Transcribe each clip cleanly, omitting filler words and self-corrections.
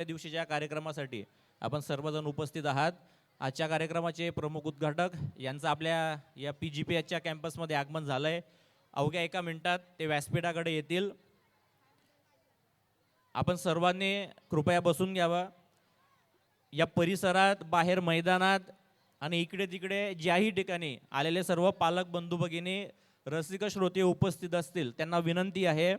त्या दिवशीच्या कार्यक्रमासाठी आपण सर्वजण उपस्थित आहात। आजच्या कार्यक्रमाचे प्रमुख उद्घाटक यांचं आपल्या या PGPHच्या कॅम्पसमध्ये आगमन झालंय। अवघ्या एका मिनिटात ते व्यासपीठाकडे येतील। आपण सर्वांनी कृपया बसून घ्यावं। या परिसरात, बाहेर मैदानात आणि इकडे तिकडे ज्याही ठिकाणी आलेले सर्व पालक बंधू भगिनी, रसिक श्रोते उपस्थित असतील त्यांना विनंती आहे,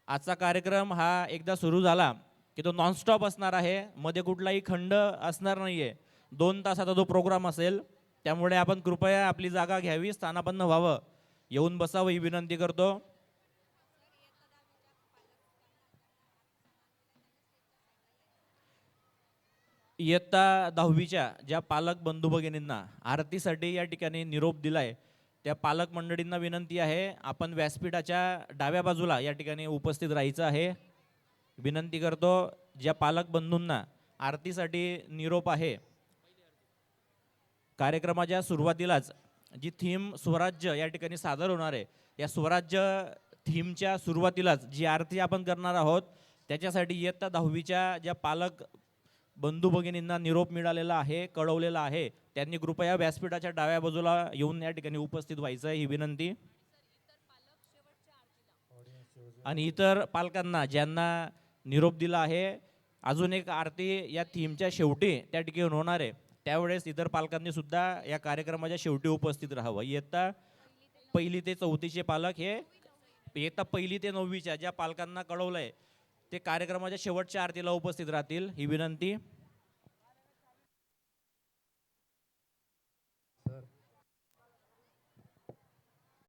आजचा कार्यक्रम हा एकदा सुरू झाला की तो नॉनस्टॉप असणार आहे, मध्ये कुठलाही खंड असणार नाहीये। 2 तासाचा तो प्रोग्राम असेल, त्यामुळे आपण कृपया आपली जागा घ्यावी, स्थानापन्न व्हावं, येऊन बसावं ही विनंती करतो। इयत्ता 10वीच्या ज्या पालक बंधू भगिनींना आरतीसाठी या ठिकाणी निरोप दिलाय, त्या पालक मंडळींना विनंती आहे, आपण व्यासपीठाच्या डाव्या बाजूला या ठिकाणी उपस्थित राहायचं आहे। विनंती करतो, ज्या पालक बंधूंना आरतीसाठी निरोप आहे, कार्यक्रमाच्या सुरुवातीलाच जी थीम स्वराज्य या ठिकाणी सादर होणार आहे, या स्वराज्य थीमच्या सुरुवातीलाच जी आरती आपण करणार आहोत, त्याच्यासाठी इयत्ता 10वीच्या ज्या पालक बंधू भगिनींना निरोप मिळालेला आहे, कळवलेला आहे, त्यांनी कृपया व्यासपीठाच्या डाव्या बाजूला येऊन या ठिकाणी उपस्थित व्हायचं आहे ही विनंती। आणि इतर पालकांना ज्यांना निरोप दिला आहे, अजून एक आरती या थीमच्या शेवटी त्या ठिकाणी होणार आहे, त्यावेळेस इतर पालकांनी सुद्धा या कार्यक्रमाच्या शेवटी उपस्थित राहावं। इयत्ता 1ली ते 4थीचे पालक हे इयत्ता 1ली ते 9वीच्या ज्या पालकांना कळवलंय ते कार्यक्रमाच्या शेवटच्या आरतीला उपस्थित राहतील ही विनंती।